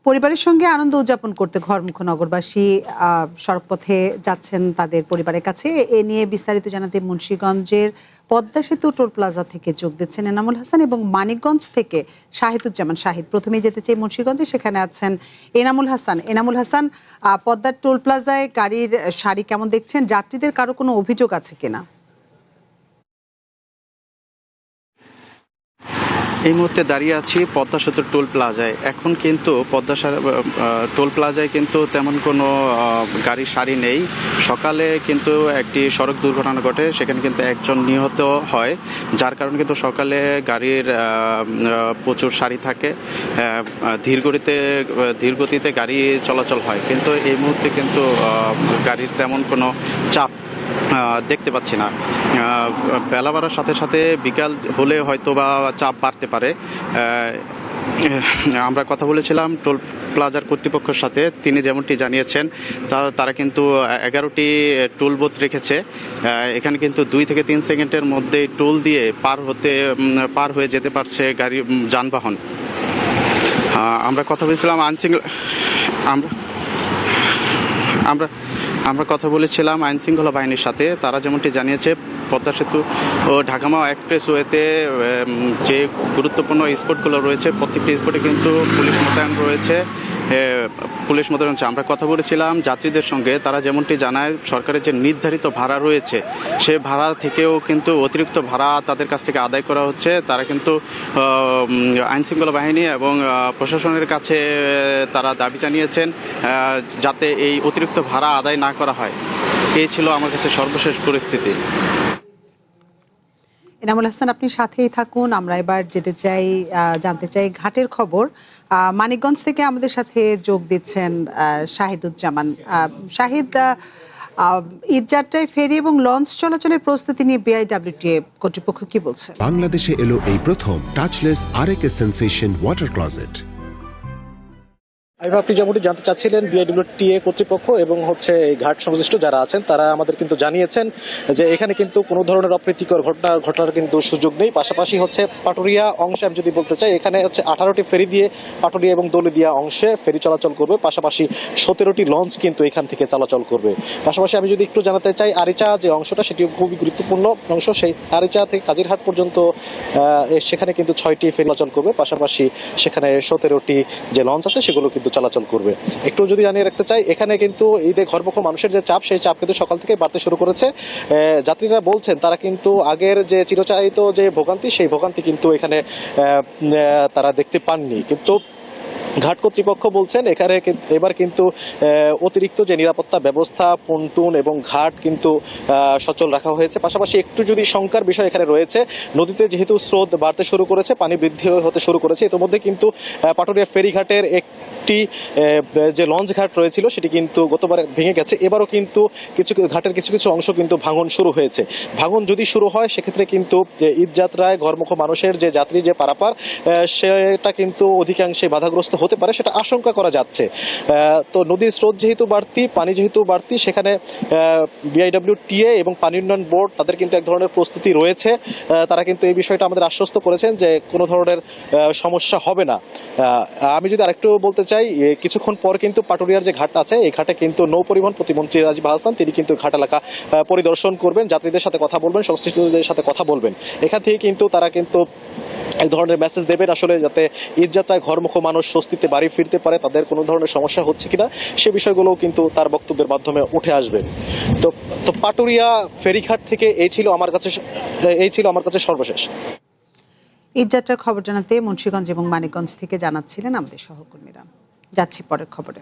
পরিবারের সঙ্গে আনন্দ উদযাপন করতে ঘরমুখ নগরবাসী সড়কপথে যাচ্ছেন তাদের পরিবারের কাছে। এ নিয়ে বিস্তারিত জানাতে মুন্সিগঞ্জের পদ্মা সেতু টোল প্লাজা থেকে যোগ দিচ্ছেন এনামুল হাসান এবং মানিকগঞ্জ থেকে শাহিদুজ্জামান শাহিদ। প্রথমেই যেতে চাই মুন্সিগঞ্জে, সেখানে আছেন এনামুল হাসান। এনামুল হাসান, পদ্মার টোল প্লাজায় গাড়ির সারি কেমন দেখছেন? যাত্রীদের কারো কোনো অভিযোগ আছে কিনা? এই মুহূর্তে দাঁড়িয়ে আছি পদ্মা সেতুর টোল প্লাজায়। এখন কিন্তু টোল প্লাজায় কিন্তু তেমন কোনো গাড়ির সারি নেই। সকালে কিন্তু একটি সড়ক দুর্ঘটনা ঘটে, সেখানে কিন্তু একজন নিহত হয়, যার কারণে কিন্তু সকালে গাড়ির প্রচুর সারি থাকে, ধীর গতিতে গাড়ি চলাচল হয়। কিন্তু এই মুহূর্তে কিন্তু গাড়ির তেমন কোনো চাপ দেখতে পাচ্ছি না। বেলা বাড়ার সাথে সাথে বিকাল হলে হয়তো বা চাপ বাড়তে পারে। আমরা কথা বলেছিলাম টোল প্লাজার কর্তৃপক্ষের সাথে, তিনি যেমনটি জানিয়েছেন তারা কিন্তু 11টি টোল বুথ রেখেছে। এখানে কিন্তু 2 থেকে 3 সেকেন্ডের মধ্যে টোল দিয়ে পার হয়ে যেতে পারছে গাড়ি যানবাহন। আমরা কথা বলেছিলাম আমরা কথা বলেছিলাম আইন শৃঙ্খলা বাহিনীর সাথে। তারা যেমনটি জানিয়েছে পদ্মা সেতু ও ঢাকা-মাওয়া এক্সপ্রেসওয়েতে যে গুরুত্বপূর্ণ স্পটগুলো রয়েছে, প্রত্যেকটি স্পটে কিন্তু পুলিশ মোতায়েন রয়েছে। আমরা কথা বলেছিলাম যাত্রীদের সঙ্গে, তারা যেমনটি জানায় সরকারের যে নির্ধারিত ভাড়া রয়েছে সে ভাড়া থেকেও কিন্তু অতিরিক্ত ভাড়া তাদের কাছ থেকে আদায় করা হচ্ছে। তারা কিন্তু আইন শৃঙ্খলা বাহিনী এবং প্রশাসনের কাছে তারা দাবি জানিয়েছেন যাতে এই অতিরিক্ত ভাড়া আদায় না করা হয়। এই ছিল আমার কাছে সর্বশেষ পরিস্থিতি। এনামুল হাসান, আপনি সাথেই থাকুন। আমরা এবার জানতে চাই ঘাটের খবর। মানিকগঞ্জ থেকে আমাদের সাথে যোগ দিচ্ছেন শাহিদুজ্জামান শাহিদ। ঈদযাত্রায় ফেরি এবং লঞ্চ চলাচলের প্রস্তুতি নিয়ে বিআইডব্লিউটিএ কর্তৃপক্ষ কি বলছে? বাংলাদেশে এলো এই প্রথম টাচলেস আরএকে সেন্সেশন ওয়াটার ক্লোজেট। আপনি যেমনটি জানতে চাচ্ছিলেন, বিআইডব্লিউটিএ কর্তৃপক্ষ এবং এই ঘাট সংশ্লিষ্ট যারা আছেন তারা আমাদের কিন্তু জানিয়েছেন যে এখানে কিন্তু কোনো ধরনের অপ্রীতিকর ঘটনার কিন্তু সুযোগ নেই। পাশাপাশি পাটুরিয়া অংশে আমি যদি বলতে চাই, এখানে 18টি ফেরি দিয়ে পাটুরিয়া এবং দৌলতদিয়া অংশে ফেরি চলাচল করবে। পাশাপাশি 17টি লঞ্চ কিন্তু এখান থেকে চলাচল করবে। পাশাপাশি আমি যদি একটু জানাতে চাই, আরিচা যে অংশটা সেটি খুবই গুরুত্বপূর্ণ অংশ। সেই আরিচা থেকে কাজিরহাট পর্যন্ত সেখানে কিন্তু 6টি ফেরি চলাচল করবে। পাশাপাশি সেখানে 17টি যে লঞ্চ আছে সেগুলো কিন্তু চলাচল করবে। একটু যদি জানিয়ে রাখতে চাই, এখানে কিন্তু ঈদে ঘরমুখ মানুষের যে চাপ, সেই চাপ কিন্তু সকাল থেকে বাড়তে শুরু করেছে। যাত্রীরা বলছেন তারা কিন্তু আগের যে চিরচাহিত যে ভোগান্তি, সেই ভোগান্তি কিন্তু এখানে তারা দেখতে পাননি। কিন্তু ঘাট কর্তৃপক্ষ বলছেন এবার কিন্তু অতিরিক্ত যে নিরাপত্তা ব্যবস্থা, পন্টুন এবং ঘাট কিন্তু সচল রাখা হয়েছে। পাশাপাশি একটু যদি শঙ্কার বিষয় এখানে রয়েছে, নদীতে যেহেতু স্রোত বাড়তে শুরু করেছে, পানি বৃদ্ধি হতে শুরু করেছে, ইতিমধ্যে কিন্তু পাটুরিয়া ফেরিঘাটের একটি যে লঞ্চ ঘাট রয়েছিল সেটি কিন্তু গতবার ভেঙে গেছে। এবারও কিন্তু ঘাটের কিছু অংশ কিন্তু ভাঙন শুরু হয়েছে। ভাঙন যদি শুরু হয় সেক্ষেত্রে কিন্তু ঈদযাত্রায় ঘরমুখ মানুষের যে যাত্রী যে পারাপার, সেটা কিন্তু অধিকাংশে বাধাগ্রস্ত হতে পারে, সেটা আশঙ্কা করা যাচ্ছে। তো নদীর স্রোত যেহেতু বাড়তি, পানি যেহেতু বাড়তি, সেখানে বিআইডব্লিউটিএ এবং পানি উন্নয়ন বোর্ড তাদের কিন্তু এক ধরনের প্রস্তুতি রয়েছে। তারা কিন্তু এই বিষয়টা আমাদের আশ্বস্ত করেছেন যে কোনো ধরনের সমস্যা হবে না। আমি যদি আরেকটু বলতে চাই, কিছুক্ষণ পর কিন্তু পাটুরিয়ার যে ঘাট আছে, এই ঘাটে কিন্তু নৌ পরিবহন প্রতিমন্ত্রী রাজীব হাসান তিনি কিন্তু ঘাট এলাকা পরিদর্শন করবেন, যাত্রীদের সাথে কথা বলবেন, সংশ্লিষ্টদের সাথে কথা বলবেন। এখান থেকে কিন্তু তারা কিন্তু এক ধরনের মেসেজ দেবেন আসলে, যাতে ঈদযাত্রায় ঘরমুখ মানুষ স্বস্তিতে বাড়ি ফিরতে পারে, তাদের কোনো ধরনের সমস্যা হচ্ছে কিনা সে বিষয়গুলোও কিন্তু তার বক্তব্যের মাধ্যমে উঠে আসবে। তো পাটুরিয়া ফেরিঘাট থেকে এই ছিল আমার কাছে সর্বশেষ। ঈদযাত্রার খবর জানাতে মুন্সিগঞ্জ এবং মানিকগঞ্জ থেকে জানাচ্ছিলেন আমাদের সহকর্মীরা। যাচ্ছি পরের খবরে।